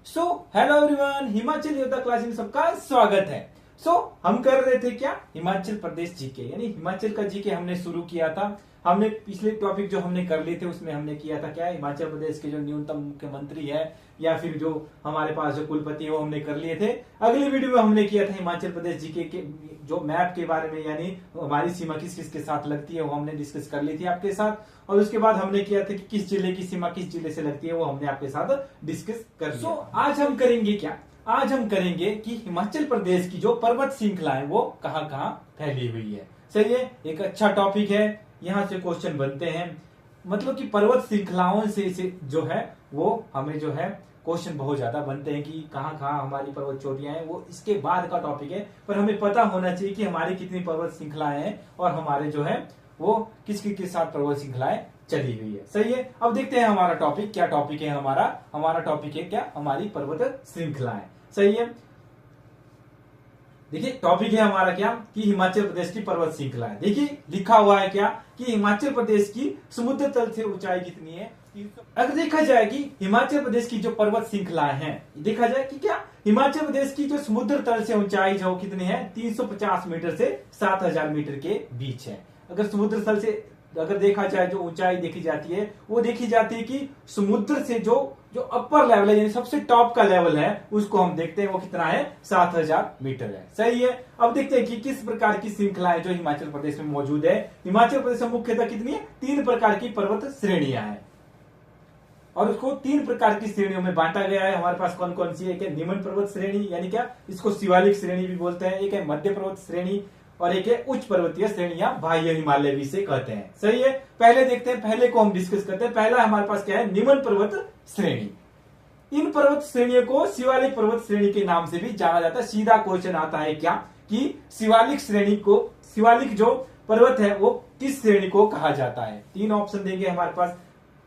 Hello everyone, Himachal योद्धा class में सबका स्वागत है। हम कर रहे थे क्या, हिमाचल प्रदेश जीके, यानी हिमाचल का जीके हमने शुरू किया था। हमने पिछले टॉपिक जो हमने कर लिए थे उसमें हमने किया था क्या, हिमाचल प्रदेश के जो न्यूनतम मुख्यमंत्री है या फिर जो हमारे पास जो कुलपति है वो हमने कर लिए थे। अगली वीडियो में हमने किया था हिमाचल प्रदेश जीके के जो मैप के बारे में, यानी हमारी सीमा किस किस के साथ लगती है वो हमने डिस्कस कर ली थी आपके साथ। और उसके बाद हमने किया था कि किस जिले की सीमा किस जिले से लगती है वो हमने आपके साथ डिस्कस कर लिया। आज हम करेंगे क्या, आज हम करेंगे कि हिमाचल प्रदेश की जो पर्वत श्रृंखला है वो कहाँ कहाँ फैली हुई है। चलिए, एक अच्छा टॉपिक है, यहाँ से क्वेश्चन बनते हैं। मतलब कि पर्वत श्रृंखलाओं से जो है वो हमें जो है क्वेश्चन बहुत ज्यादा बनते हैं कि कहाँ कहाँ हमारी पर्वत चोटियां हैं, वो इसके बाद का टॉपिक है। पर हमें पता होना चाहिए कि हमारी कितनी पर्वत श्रृंखलाएं हैं और हमारे जो है वो किसके साथ पर्वत श्रृंखलाएं चली हुई है। सही है, अब देखते हैं हमारा टॉपिक क्या टॉपिक है। हमारा टॉपिक है क्या, हमारी पर्वत श्रृंखलाएं। सही है, देखिए टॉपिक है हमारा क्या कि हिमाचल प्रदेश की पर्वत श्रृंखला है। देखिए लिखा हुआ है क्या कि हिमाचल प्रदेश की समुद्र तल से ऊंचाई कितनी है। अगर देखा जाए कि हिमाचल प्रदेश की जो पर्वत श्रृंखला है, देखा जाए कि क्या हिमाचल प्रदेश की जो समुद्र तल से ऊंचाई जो कितनी है, 350 मीटर से 7000 मीटर के बीच है। अगर समुद्र तल से अगर देखा जाए जो ऊंचाई देखी जाती है वो देखी जाती है कि समुद्र से जो अपर लेवल है, यानी सबसे टॉप का लेवल है, उसको हम देखते हैं वो कितना है, 7000 मीटर है। सही है, अब देखते हैं कि किस प्रकार की श्रृंखलाएं जो हिमाचल प्रदेश में मौजूद है। हिमाचल प्रदेश में मुख्यतः कितनी है, 3 प्रकार की पर्वत श्रेणियां हैं और उसको 3 प्रकार की श्रेणियों में बांटा गया है। हमारे पास कौन कौन सी है, क्या निम्न पर्वत श्रेणी, यानी क्या इसको शिवालिक श्रेणी भी बोलते हैं, एक है मध्य पर्वत श्रेणी और एक है उच्च पर्वतीय श्रेणी या बाह्य हिमालय भी से कहते हैं। सही है, पहले देखते हैं, पहले को हम डिस्कस करते हैं। पहला हमारे पास क्या है, निम्न पर्वत श्रेणी। इन पर्वत श्रेणियों को शिवालिक पर्वत श्रेणी के नाम से भी जाना जाता है। सीधा क्वेश्चन आता है क्या कि शिवालिक श्रेणी को, शिवालिक जो पर्वत है वो किस श्रेणी को कहा जाता है। 3 ऑप्शन देंगे हमारे पास,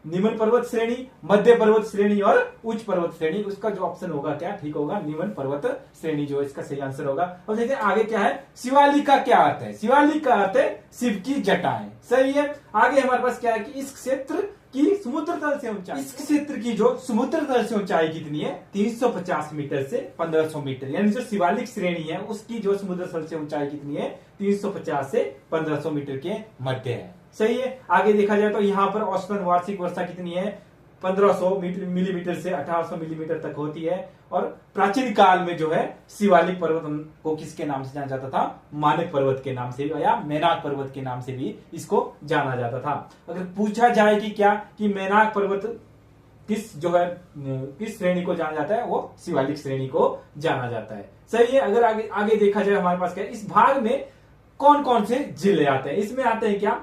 निम्न पर्वत श्रेणी, मध्य पर्वत श्रेणी और उच्च पर्वत श्रेणी। उसका जो ऑप्शन होगा क्या ठीक होगा, निम्न पर्वत श्रेणी जो इसका सही आंसर होगा। और देखते हैं आगे क्या है, शिवालिक का क्या अर्थ है। शिवालिक का अर्थ है शिव की जटाएं। सही है, आगे हमारे पास क्या है कि इस क्षेत्र की समुद्र तल से ऊंचाई, इस क्षेत्र की जो समुद्र तल से ऊंचाई कितनी है, 350 मीटर से 1500 मीटर, यानी जो शिवालिक श्रेणी है उसकी जो समुद्र तल से ऊंचाई कितनी है, 350 से 1500 मीटर के मध्य है। सही है, आगे देखा जाए तो यहाँ पर औसतन वार्षिक वर्षा कितनी है, 1500 मिलीमीटर से 1800 मिलीमीटर तक होती है। और प्राचीन काल में जो है शिवालिक पर्वत को किसके नाम से जाना जाता था, मानक पर्वत के नाम से या मेनाक पर्वत के नाम से भी इसको जाना जाता था। अगर पूछा जाए कि क्या कि मेनाक पर्वत किस जो है किस श्रेणी को जाना जाता है, वो शिवालिक श्रेणी को जाना जाता है। सही है, अगर आगे देखा जाए हमारे पास क्या, इस भाग में कौन कौन से जिले आते हैं। इसमें आते हैं क्या,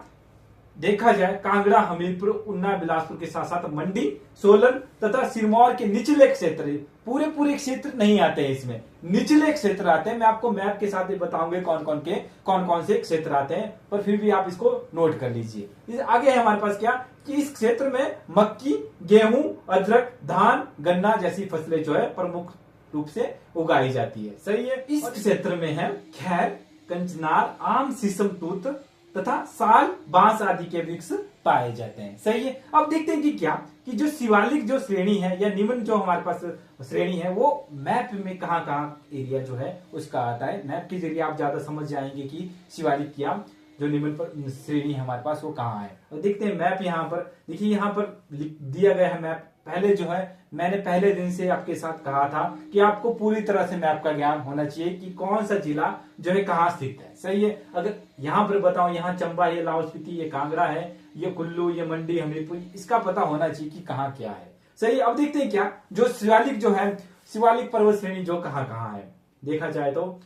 देखा जाए कांगड़ा, हमीरपुर, उन्ना, बिलासपुर के साथ साथ मंडी, सोलन तथा सिरमौर के निचले क्षेत्र, पूरे क्षेत्र नहीं आते हैं इसमें, निचले क्षेत्र आते हैं। मैं आपको मैप के साथ ही बताऊंगे कौन कौन से क्षेत्र आते हैं, पर फिर भी आप इसको नोट कर लीजिए। आगे है हमारे पास क्या कि इस क्षेत्र में मक्की, गेहूं, अदरक, धान, गन्ना जैसी फसलें जो है प्रमुख रूप से उगाई जाती है। सही है, इस क्षेत्र में है खैर, कंचनार, आम, शीशम, तूत तथा साल, बांस आदि के वृक्ष पाए जाते हैं। सही है, अब देखते हैं कि क्या कि जो शिवालिक जो श्रेणी है या निम्न जो हमारे पास श्रेणी है वो मैप में कहाँ कहाँ एरिया जो है उसका आता है। मैप के जरिए आप ज्यादा समझ जाएंगे कि शिवालिक क्या जो निम्न श्रेणी हमारे पास वो कहाँ है। और देखते हैं मैप, यहाँ पर देखिए, यहाँ पर दिया गया है मैप। पहले जो है मैंने पहले दिन से आपके साथ कहा था कि आपको पूरी तरह से मैप का ज्ञान होना चाहिए कि कौन सा जिला जो है कहाँ स्थित है। सही है, अगर यहाँ पर बताऊं, यहाँ चंबा, ये लाहौल स्पीति, ये कांगड़ा है, ये कुल्लू, ये मंडी, हमीरपुर, इसका पता होना चाहिए कि कहाँ क्या है। सही, अब देखते हैं क्या जो शिवालिक जो है, शिवालिक पर्वत श्रेणी जो कहाँ कहाँ है। देखा जाए तो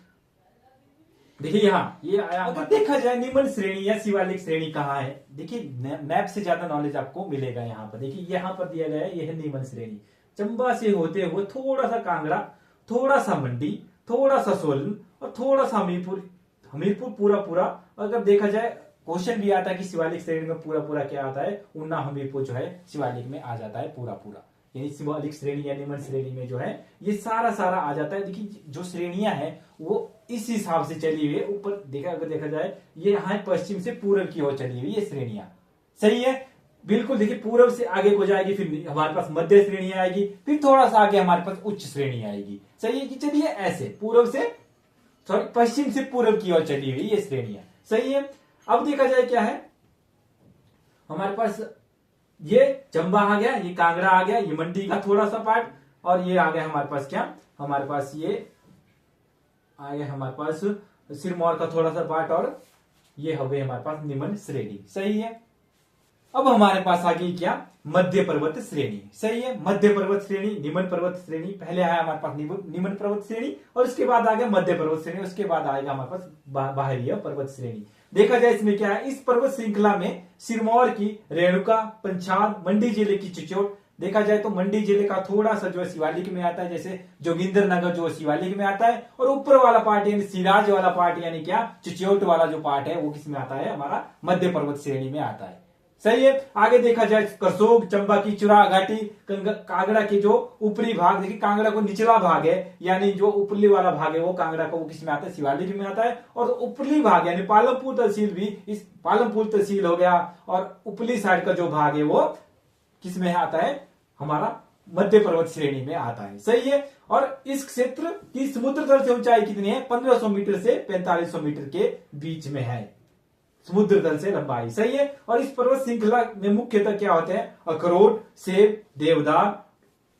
देखिए यहाँ ये आया, अगर देखा जाए निम्न श्रेणी या शिवालिक श्रेणी कहाँ है, देखिए मैप से ज्यादा नॉलेज आपको मिलेगा। यहाँ पर देखिए, यहाँ पर दिया गया है, यह है निम्न श्रेणी। चंबा से होते हुए थोड़ा सा कांगड़ा, थोड़ा सा मंडी, थोड़ा सा सोलन और थोड़ा सा हमीरपुर पूरा। अगर देखा जाए क्वेश्चन भी आता है कि शिवालिक श्रेणी में पूरा क्या आता है, उन्ना, हमीरपुर जो है शिवालिक में आ जाता है पूरा, यानी शिवालिक श्रेणी या निम्न श्रेणी में जो है ये सारा आ जाता है। देखिए जो श्रेणियां हैं वो इस हिसाब से चली हुई है। ऊपर अगर देखा जाए ये यहाँ पश्चिम से पूर्व की ओर चली हुई ये श्रेणियां। सही है, बिल्कुल देखिए पूर्व से आगे को जाएगी, फिर हमारे पास मध्य श्रेणी आएगी, फिर थोड़ा सा आगे हमारे पास उच्च श्रेणी आएगी। सही है कि चलिए ऐसे पूर्व से सॉरी पश्चिम से पूर्व की ओर चली हुई ये श्रेणियां। सही है। अब देखा जाए क्या है हमारे पास, ये चंबा आ गया, ये कांगड़ा आ गया, ये मंडी का थोड़ा सा पार्ट, और ये आ गया हमारे पास क्या, हमारे पास ये आ गया हमारे पास सिरमौर का थोड़ा सा पार्ट, और ये हो गई हमारे पास निम्न श्रेणी। सही है। अब हमारे पास आ गई क्या, मध्य पर्वत श्रेणी। सही है। मध्य पर्वत श्रेणी, निम्न पर्वत श्रेणी, पहले आया हमारे पास निम्न पर्वत श्रेणी, और उसके बाद आ गया मध्य पर्वत श्रेणी, उसके बाद आएगा हमारे पास बाहरी पर्वत श्रेणी। देखा जाए इसमें क्या है, इस पर्वत श्रृंखला में सिरमौर की रेणुका, पंचाल, मंडी जिले की चिचोट, देखा जाए तो मंडी जिले का थोड़ा सा जो है शिवालिक में आता है, जैसे जोगिंदर नगर जो शिवालिक में आता है, और ऊपर वाला पार्ट यानी सिराज वाला पार्ट यानी क्या चिचोट वाला जो पार्ट है वो किस में आता है, हमारा मध्य पर्वत श्रेणी में आता है। सही है। आगे देखा जाए करसोग, चंबा की चुरा घाटी, कांगड़ा के जो ऊपरी भाग, देखिए कांगड़ा को निचला भाग है यानी जो ऊपरी वाला भाग है वो कांगड़ा को वो किस में आता है, शिवालिक में आता है, और ऊपरी भाग यानी पालमपुर तहसील भी, इस पालमपुर तहसील हो गया, और ऊपरी साइड का जो भाग है वो किस में आता है, हमारा मध्य पर्वत श्रेणी में आता है। सही है। और इस क्षेत्र की समुद्र तल से ऊंचाई कितनी है, 1500 मीटर से 4500 मीटर के बीच में है समुद्र तल से लंबाई। सही है। और इस पर्वत श्रृंखला में मुख्यतः क्या होते हैं, अखरोट, सेब, देवदार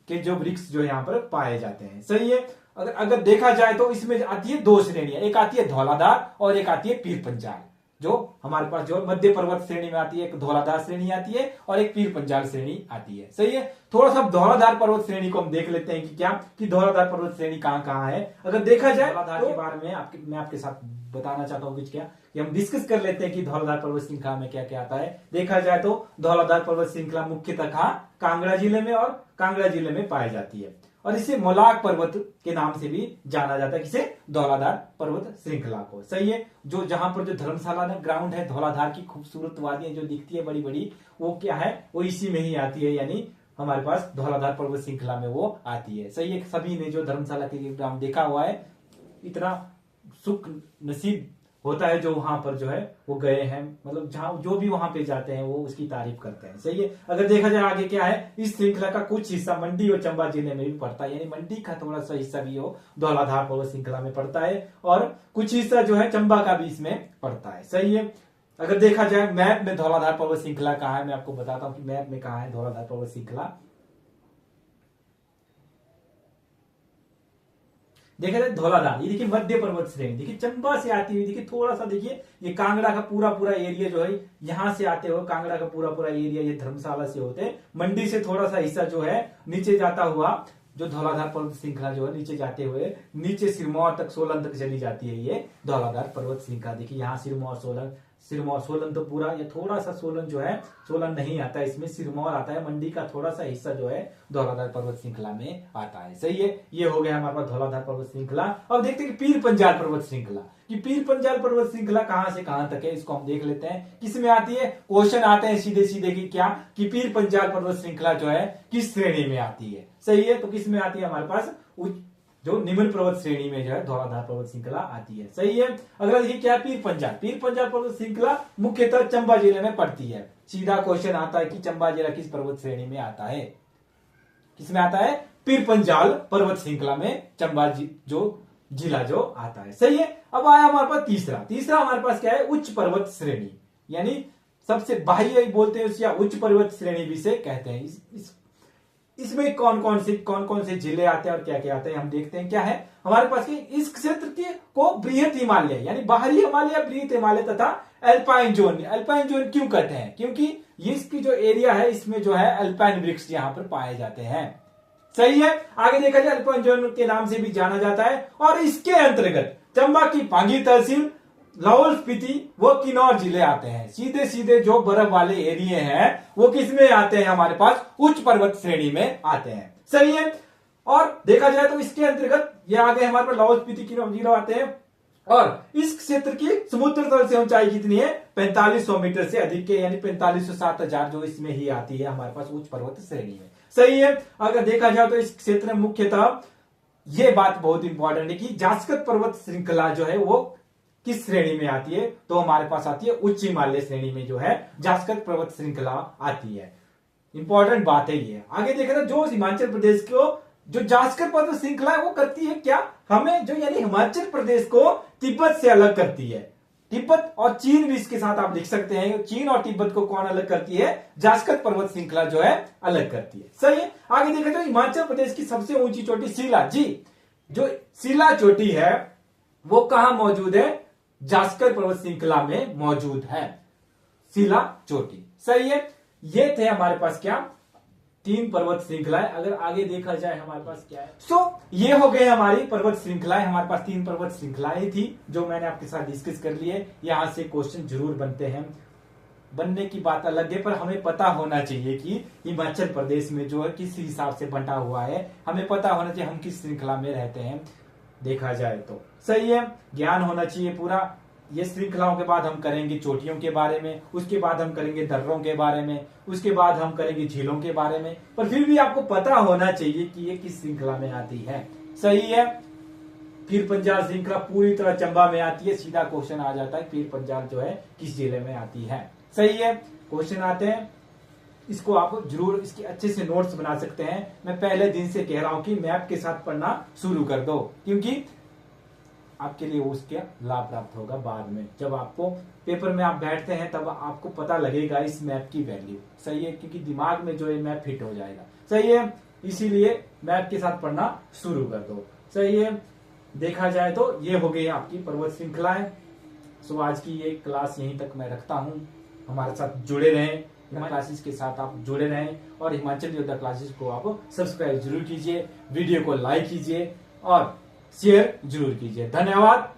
के जो वृक्ष जो यहाँ पर पाए जाते हैं। सही है। अगर देखा जाए तो इसमें आती है दो श्रेणियां, एक आती है धौलाधार और एक आती है पीर पंजाल, जो हमारे पास जो मध्य पर्वत श्रेणी में आती है, एक धौलाधार श्रेणी आती है और एक पीर पंजाल श्रेणी आती है। सही है। थोड़ा सा धौलाधार पर्वत श्रेणी को हम देख लेते हैं कि क्या कि धौलाधार पर्वत श्रेणी कहाँ कहाँ है। अगर देखा जाए धौलाधार के बारे में मैं आपके साथ बताना चाहता हूँ कुछ, क्या कि हम डिस्कस कर लेते हैं कि धौलाधार पर्वत श्रृंखला में क्या क्या आता है। देखा जाए तो धौलाधार पर्वत श्रृंखला मुख्यतः कहाँ, कांगड़ा जिले में और कांगड़ा जिले में पाई जाती है, और इसे मोलाक पर्वत के नाम से भी जाना जाता है, किसे, धौलाधार पर्वत श्रृंखला को। सही है। जो जहां पर जो धर्मशाला ग्राउंड है, धौलाधार की खूबसूरत वादियां जो दिखती है बड़ी बड़ी, वो क्या है, वो इसी में ही आती है, यानी हमारे पास धौलाधार पर्वत श्रृंखला में वो आती है। सही है। सभी ने जो धर्मशाला के ग्राउंड देखा हुआ है, इतना सुख नसीब होता है जो वहां पर जो है वो गए हैं, मतलब जहां जो भी वहां पे जाते हैं वो उसकी तारीफ करते हैं। सही है। अगर देखा जाए आगे क्या है, इस श्रृंखला का कुछ हिस्सा मंडी और चंबा जिले में भी पड़ता है, यानी मंडी का थोड़ा सा हिस्सा भी हो धौलाधार पर्वत श्रृंखला में पड़ता है, और कुछ हिस्सा जो है चंबा का भी इसमें पड़ता है। सही है। अगर देखा जाए मैप में धौलाधार पर्वत श्रृंखला कहाँ है, मैं आपको बताता हूँ कि मैप में कहाँ है धौलाधार पर्वत श्रृंखला। देखा जाए धौलाधार, ये देखिए मध्य पर्वत श्रेणी, देखिए चंबा से आती हुई, देखिए थोड़ा सा देखिए ये कांगड़ा का पूरा पूरा एरिया जो है यहां से आते हुए, कांगड़ा का पूरा पूरा एरिया ये धर्मशाला से होते, मंडी से थोड़ा सा हिस्सा जो है नीचे जाता हुआ, जो धौलाधार पर्वत श्रृंखला जो है नीचे जाते हुए नीचे सिरमौर तक, सोलन तक चली जाती है ये धौलाधार पर्वत श्रृंखला। देखिए यहाँ सिरमौर, सोलन तो पूरा, या थोड़ा सा सोलन जो है, सोलन नहीं आता है इसमें, सिरमौर आता है, मंडी का थोड़ा सा हिस्सा जो है धौलाधार पर्वत श्रृंखला में आता है। सही है। ये हो गया हमारे पास धौलाधार पर्वत श्रृंखला। अब देखते हैं कि पीर पंजाल पर्वत श्रृंखला, कि पीर पंजाल पर्वत श्रृंखला कहां से कहां तक है, इसको हम देख लेते हैं। किसमें आती है, क्वेश्चन आते हैं सीधे सीधे कि क्या कि पीर पंजाल पर्वत श्रृंखला जो है किस श्रेणी में आती है। सही है। तो किसमें आती है, हमारे पास जो निम्न पर्वत श्रेणी में जो है धौलाधार पर्वत श्रृंखला आती है। सही है। अगला देखिए क्या, पीर पंजाल पर्वत श्रृंखला मुख्यतः चंबा जिले में पड़ती है। सीधा क्वेश्चन आता है कि चंबा जिला किस पर्वत श्रेणी में आता है, किसमें आता है, पीर पंजाल पर्वत श्रृंखला में चंबा जो जिला जो आता है। सही है। अब आया हमारे पास तीसरा हमारे पास क्या है, उच्च पर्वत श्रेणी, यानी सबसे बाह्य बोलते हैं या उच्च पर्वत श्रेणी भी से कहते हैं। इसमें कौन कौन से जिले आते हैं और क्या क्या आते हैं हम देखते हैं। क्या है हमारे पास, इस क्षेत्र के को बृहत हिमालय यानी बाहरी हिमालय, बृहत हिमालय तथा अल्पाइन जोन क्यों कहते हैं, क्योंकि ये इसकी जो एरिया है इसमें जो है अल्पाइन वृक्ष यहाँ पर पाए जाते हैं। सही है। आगे देखा जाए अल्पाइन जोन के नाम से भी जाना जाता है, और इसके अंतर्गत चंबा की पांगी तहसील, लाहौल स्पीति वो किन्नौर जिले आते हैं। सीधे सीधे जो बर्फ वाले एरिया हैं वो किसमें आते हैं, हमारे पास उच्च पर्वत श्रेणी में आते हैं। सही है। और देखा जाए तो इसके अंतर्गत ये आ गए हमारे पास लाहौल स्पीति किन्नौर जिले आते हैं, और इस क्षेत्र की समुद्र तल से ऊंचाई कितनी है, 4500 मीटर से अधिक के, यानी 4500 7000 जो इसमें ही आती है हमारे पास उच्च पर्वत श्रेणी में। सही है। अगर देखा जाए तो इस क्षेत्र में मुख्यतः ये बात बहुत इंपॉर्टेंट है कि जासकत पर्वत श्रृंखला जो है वो किस श्रेणी में आती है, तो हमारे पास आती है उच्च हिमालय श्रेणी में जो है जास्कर पर्वत श्रृंखला आती है। इंपॉर्टेंट बात है ये। आगे देखा था जो हिमाचल प्रदेश को जो जास्कर पर्वत श्रृंखला है वो करती है क्या, हमें जो यानी हिमाचल प्रदेश को तिब्बत से अलग करती है। तिब्बत और चीन भी इसके साथ आप लिख सकते हैं, चीन और तिब्बत को कौन अलग करती है, जास्कर पर्वत श्रृंखला जो है अलग करती है। सही है। आगे देखा तो हिमाचल प्रदेश की सबसे ऊंची चोटी शिला, जी जो शिला चोटी है वो कहां मौजूद है, जास्कर पर्वत श्रृंखला में मौजूद है शिला चोटी। सही है। ये थे हमारे पास क्या, 3 पर्वत श्रृंखलाएं। अगर आगे देखा जाए हमारे पास क्या है, ये हो गए हमारी पर्वत श्रृंखलाएं। हमारे पास 3 पर्वत श्रृंखलाएं थी जो मैंने आपके साथ डिस्कस कर ली है। यहां से क्वेश्चन जरूर बनते हैं, बनने की बात अलग है, पर हमें पता होना चाहिए कि हिमाचल प्रदेश में जो है किस हिसाब से बंटा हुआ है, हमें पता होना चाहिए हम किस श्रृंखला में रहते हैं। देखा जाए तो सही है, ज्ञान होना चाहिए पूरा। ये श्रृंखलाओं के बाद हम करेंगे चोटियों के बारे में, उसके बाद हम करेंगे दर्रों के बारे में, उसके बाद हम करेंगे झीलों के बारे में, पर फिर भी आपको पता होना चाहिए कि ये किस श्रृंखला में आती है। सही है। फिर पंजाब श्रृंखला पूरी तरह चंबा में आती है, सीधा क्वेश्चन आ जाता है फिर पंजाब जो है किस जिले में आती है। सही है। क्वेश्चन आते हैं, इसको आप जरूर इसके अच्छे से नोट्स बना सकते हैं। मैं पहले दिन से कह रहा हूं कि मैप के साथ पढ़ना शुरू कर दो, क्योंकि आपके लिए उसके लाभ प्राप्त होगा बाद में। जब आपको पेपर में आप बैठते हैं तब आपको पता लगेगा इस मैप की वैल्यू। सही है, क्योंकि दिमाग में जो है मैप फिट हो जाएगा। सही है, इसीलिए मैप के साथ पढ़ना शुरू कर दो। सही है। देखा जाए तो ये हो गई आपकी पर्वत श्रृंखलाएं। सो आज की ये क्लास यहीं तक मैं रखता हूं। हमारे साथ जुड़े रहें, क्लासेस के साथ आप जुड़े रहें और हिमाचल योद्धा क्लासेस को आप सब्सक्राइब जरूर कीजिए, वीडियो को लाइक कीजिए और शेयर जरूर कीजिए। धन्यवाद।